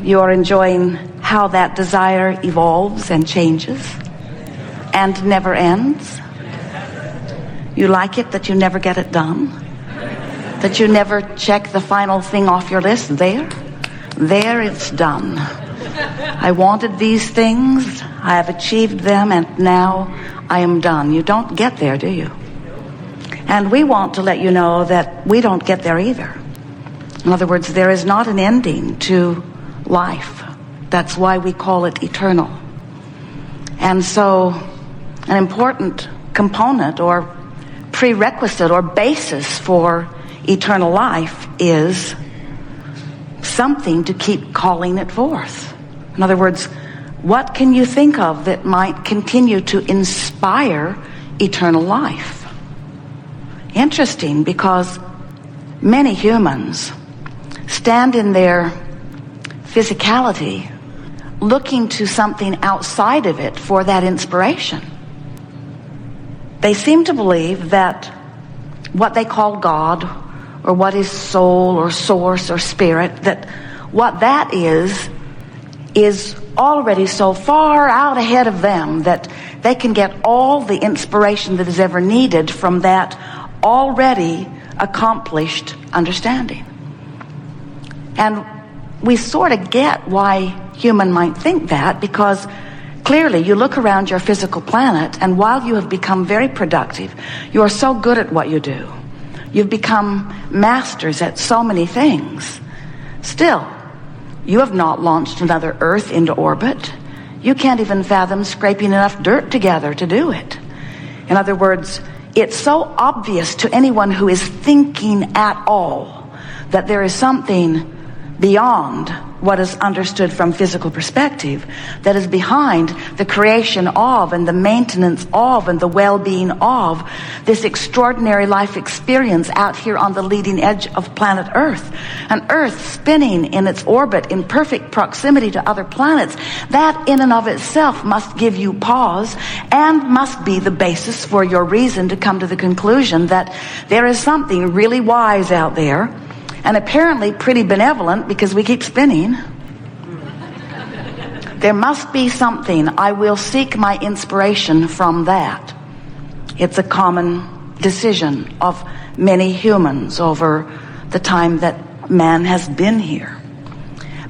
you're enjoying how that desire evolves and changes and never ends? You like it that you never get it done? That you never check the final thing off your list? There it's done. I wanted these things, I have achieved them, and now I am done. You don't get there, do you? And we want to let you know that we don't get there either. In other words, there is not an ending to life. That's why we call it eternal. And so an important component or prerequisite or basis for eternal life is something to keep calling it forth. In other words, what can you think of that might continue to inspire eternal life? Interesting, because many humans stand in their physicality looking to something outside of it for that inspiration. They seem to believe that what they call God, or what is soul or source or spirit, that what that is already so far out ahead of them that they can get all the inspiration that is ever needed from that already accomplished understanding. And we sort of get why human might think that, because clearly you look around your physical planet, and while you have become very productive, you are so good at what you do. You've become masters at so many things. Still, you have not launched another Earth into orbit. You can't even fathom scraping enough dirt together to do it. In other words, it's so obvious to anyone who is thinking at all that there is something beyond what is understood from physical perspective that is behind the creation of and the maintenance of and the well-being of this extraordinary life experience out here on the leading edge of planet Earth. An Earth spinning in its orbit in perfect proximity to other planets. That in and of itself must give you pause and must be the basis for your reason to come to the conclusion that there is something really wise out there, and apparently pretty benevolent, because we keep spinning. There must be something. I will seek my inspiration from that. It's a common decision of many humans over the time that man has been here.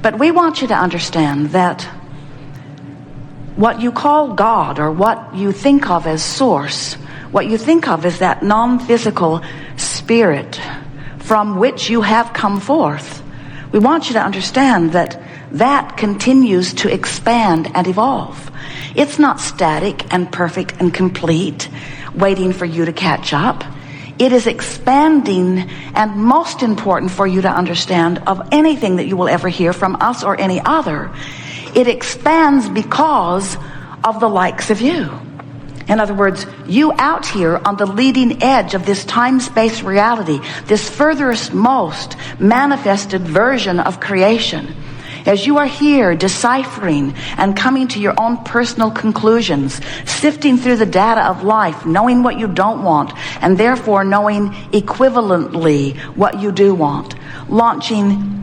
But we want you to understand that what you call God, or what you think of as source, what you think of as that non-physical spirit from which you have come forth, we want you to understand that that continues to expand and evolve. It's not static and perfect and complete, waiting for you to catch up. It is expanding, and most important for you to understand of anything that you will ever hear from us or any other, it expands because of the likes of you. In other words, you out here on the leading edge of this time-space reality, this furthest most manifested version of creation, as you are here deciphering and coming to your own personal conclusions, sifting through the data of life, knowing what you don't want, and therefore knowing equivalently what you do want, launching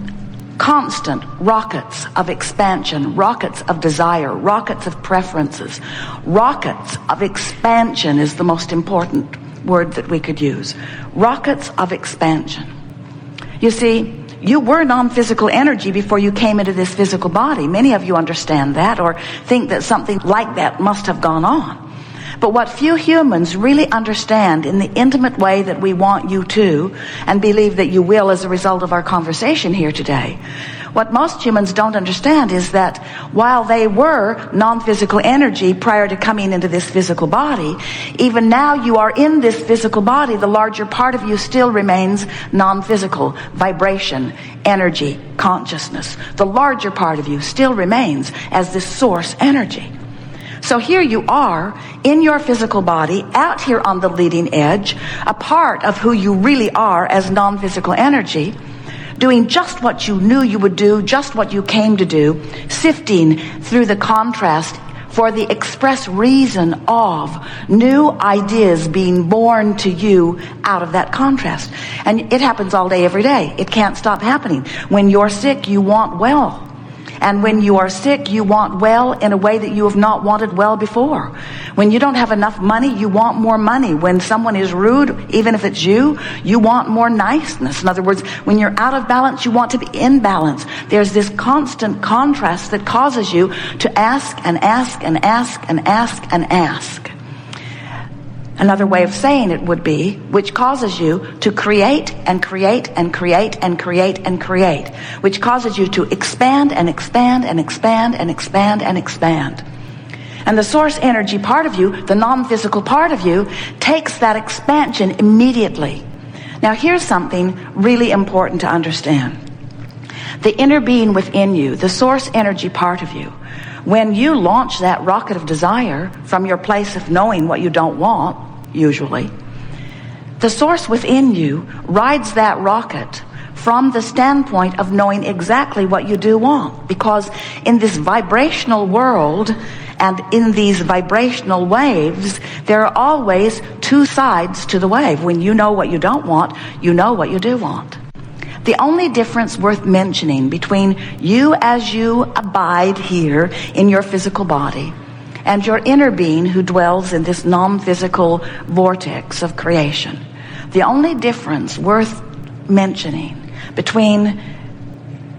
constant rockets of expansion, rockets of desire, rockets of preferences. Rockets of expansion is the most important word that we could use. Rockets of expansion. You see, you were non-physical energy before you came into this physical body. Many of you understand that, or think that something like that must have gone on. But what few humans really understand in the intimate way that we want you to, and believe that you will as a result of our conversation here today, what most humans don't understand is that while they were non-physical energy prior to coming into this physical body, even now you are in this physical body, the larger part of you still remains non-physical, vibration, energy, consciousness. The larger part of you still remains as this source energy. So here you are in your physical body, out here on the leading edge, a part of who you really are as non-physical energy, doing just what you knew you would do, just what you came to do, sifting through the contrast for the express reason of new ideas being born to you out of that contrast. And it happens all day, every day. It can't stop happening. When you're sick, you want well. And when you are sick, you want well in a way that you have not wanted well before. When you don't have enough money, you want more money. When someone is rude, even if it's you want more niceness. In other words, when you're out of balance, you want to be in balance. There's this constant contrast that causes you to ask and ask and ask and ask and ask. Another way of saying it would be, which causes you to create and create and create and create and create, which causes you to expand and expand and expand and expand and expand. And the source energy part of you, the non-physical part of you, takes that expansion immediately. Now here's something really important to understand. The inner being within you, the source energy part of you, when you launch that rocket of desire from your place of knowing what you don't want, usually, the source within you rides that rocket from the standpoint of knowing exactly what you do want. Because in this vibrational world and in these vibrational waves, there are always two sides to the wave. When you know what you don't want, you know what you do want. The only difference worth mentioning between you as you abide here in your physical body and your inner being who dwells in this non-physical vortex of creation, the only difference worth mentioning between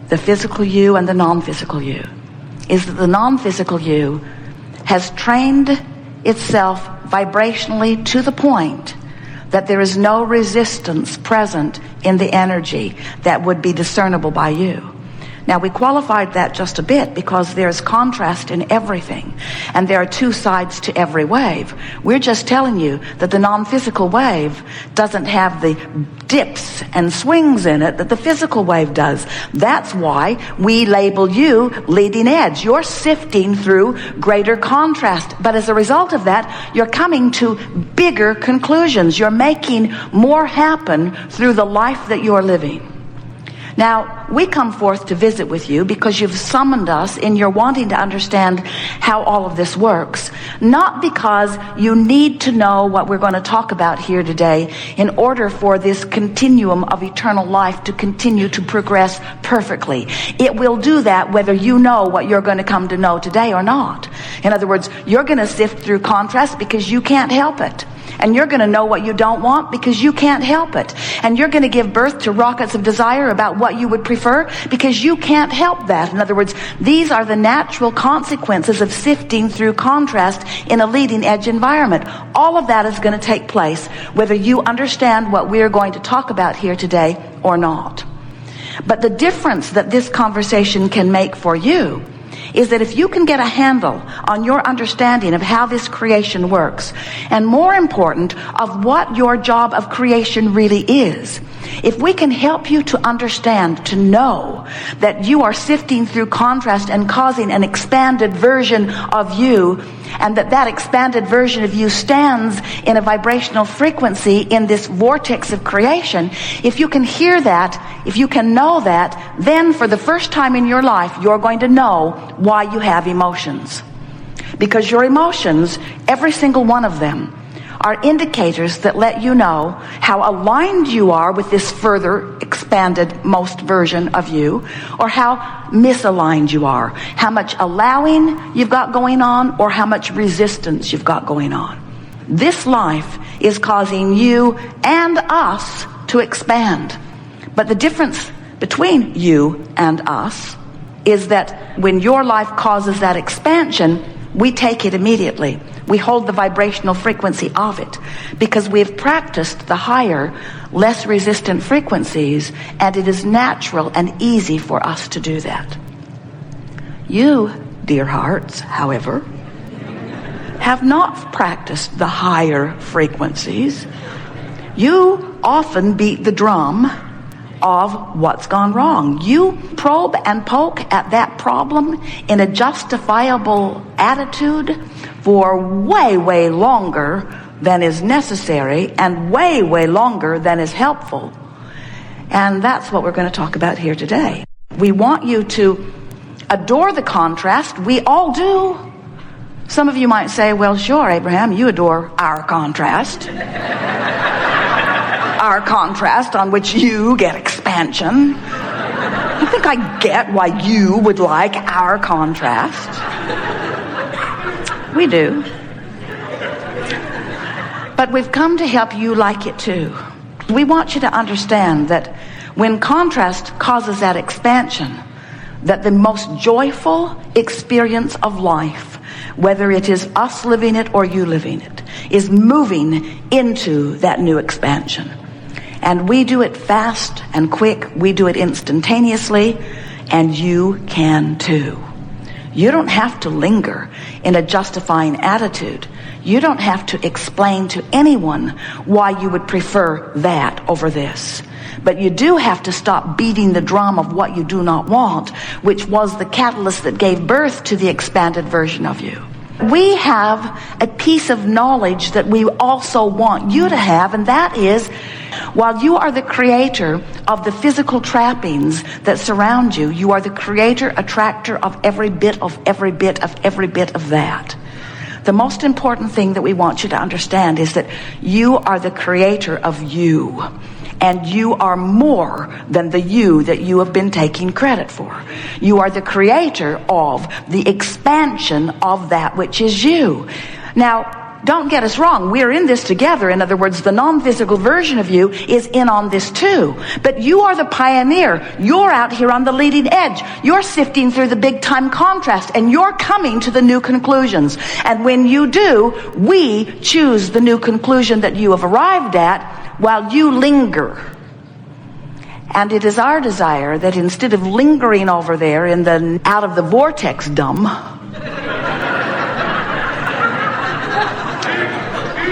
the physical you and the non-physical you is that the non-physical you has trained itself vibrationally to the point that there is no resistance present in the energy that would be discernible by you. Now, we qualified that just a bit because there's contrast in everything, and there are two sides to every wave. We're just telling you that the non-physical wave doesn't have the dips and swings in it that the physical wave does. That's why we label you leading edge. You're sifting through greater contrast, but as a result of that, you're coming to bigger conclusions. You're making more happen through the life that you're living. Now, we come forth to visit with you because you've summoned us in your wanting to understand how all of this works, not because you need to know what we're going to talk about here today in order for this continuum of eternal life to continue to progress perfectly. It will do that whether you know what you're going to come to know today or not. In other words, you're going to sift through contrast because you can't help it. And you're going to know what you don't want because you can't help it. And you're going to give birth to rockets of desire about what you would prefer because you can't help that. In other words, these are the natural consequences of sifting through contrast in a leading edge environment. All of that is going to take place whether you understand what we're going to talk about here today or not. But the difference that this conversation can make for you is that if you can get a handle on your understanding of how this creation works, and more important, of what your job of creation really is, if we can help you to understand, to know that you are sifting through contrast and causing an expanded version of you, and that expanded version of you stands in a vibrational frequency in this vortex of creation, if you can hear that, if you can know that, then for the first time in your life, you're going to know why you have emotions. Because your emotions, every single one of them, are indicators that let you know how aligned you are with this further expanded most version of you, or how misaligned you are, how much allowing you've got going on, or how much resistance you've got going on. This life is causing you and us to expand. But the difference between you and us is that when your life causes that expansion, we take it immediately. We hold the vibrational frequency of it because we've practiced the higher, less resistant frequencies, and it is natural and easy for us to do that. You, dear hearts, however, have not practiced the higher frequencies. You often beat the drum of what's gone wrong. You probe and poke at that problem in a justifiable attitude for way, way longer than is necessary and way, way longer than is helpful. And that's what we're going to talk about here today. We want you to adore the contrast. We all do. Some of you might say, well, sure, Abraham, you adore our contrast. Our contrast on which you get expansion. I think I get why you would like our contrast. We do. But we've come to help you like it too. We want you to understand that when contrast causes that expansion, that the most joyful experience of life, whether it is us living it or you living it, is moving into that new expansion. And we do it fast and quick. We do it instantaneously, and you can too. You don't have to linger in a justifying attitude. You don't have to explain to anyone why you would prefer that over this. But you do have to stop beating the drum of what you do not want, which was the catalyst that gave birth to the expanded version of you. We have a piece of knowledge that we also want you to have, and that is, while you are the creator of the physical trappings that surround you, you are the creator, attractor of every bit of that. The most important thing that we want you to understand is that you are the creator of you. And you are more than the you that you have been taking credit for. You are the creator of the expansion of that which is you. Now, don't get us wrong. We're in this together. In other words, the non-physical version of you is in on this too. But you are the pioneer. You're out here on the leading edge. You're sifting through the big time contrast, and you're coming to the new conclusions. And when you do, we choose the new conclusion that you have arrived at while you linger. And it is our desire that instead of lingering over there in the out of the vortex dumb,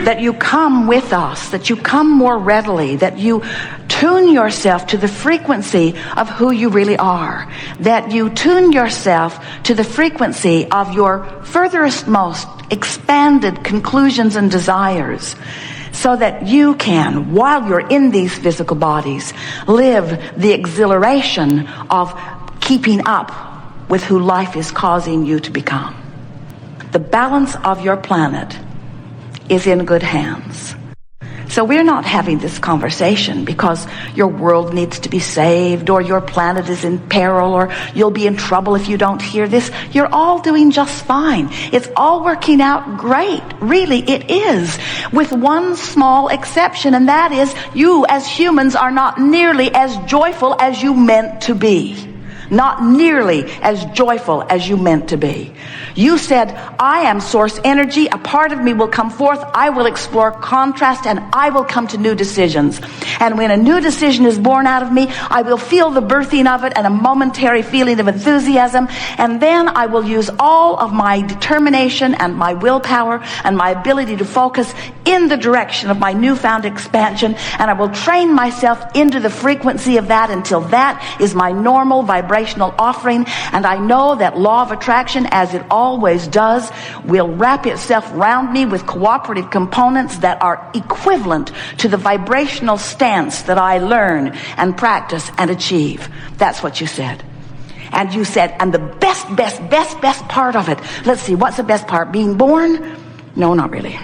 that you come with us, that you come more readily, that you tune yourself to the frequency of who you really are, that you tune yourself to the frequency of your furthest most expanded conclusions and desires, so that you can, while you're in these physical bodies, live the exhilaration of keeping up with who life is causing you to become. The balance of your planet is in good hands. So we're not having this conversation because your world needs to be saved, or your planet is in peril, or you'll be in trouble if you don't hear this. You're all doing just fine. It's all working out great. Really, it is. With one small exception, and that is you as humans are not nearly as joyful as you meant to be. Not nearly as joyful as you meant to be. You said, I am source energy. A part of me will come forth. I will explore contrast, and I will come to new decisions. And when a new decision is born out of me, I will feel the birthing of it and a momentary feeling of enthusiasm. And then I will use all of my determination and my willpower and my ability to focus in the direction of my newfound expansion. And I will train myself into the frequency of that until that is my normal vibrational offering. And I know that law of attraction, as it always does, will wrap itself around me with cooperative components that are equivalent to the vibrational stance that I learn and practice and achieve. That's what you said. And you said, and the best part of it. Let's see, what's the best part? Being born? No, not really.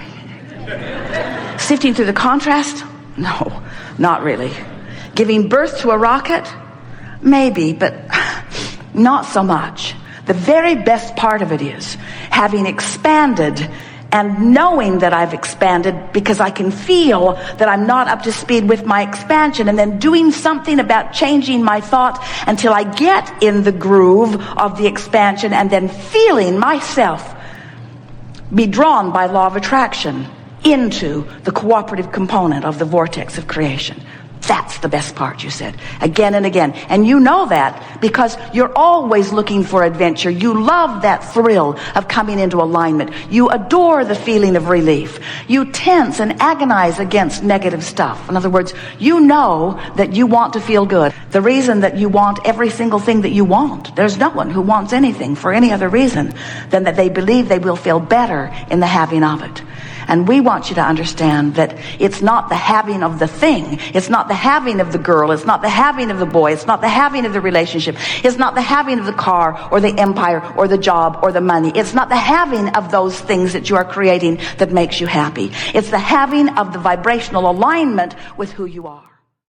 Sifting through the contrast? No, not really. Giving birth to a rocket? Maybe, but not so much. The very best part of it is having expanded and knowing that I've expanded, because I can feel that I'm not up to speed with my expansion, and then doing something about changing my thought until I get in the groove of the expansion, and then feeling myself be drawn by law of attraction into the cooperative component of the vortex of creation. That's the best part, you said, again and again. And you know that because you're always looking for adventure. You love that thrill of coming into alignment. You adore the feeling of relief. You tense and agonize against negative stuff. In other words, you know that you want to feel good. The reason that you want every single thing that you want. There's no one who wants anything for any other reason than that they believe they will feel better in the having of it. And we want you to understand that it's not the having of the thing. It's not the having of the girl. It's not the having of the boy. It's not the having of the relationship. It's not the having of the car or the empire or the job or the money. It's not the having of those things that you are creating that makes you happy. It's the having of the vibrational alignment with who you are.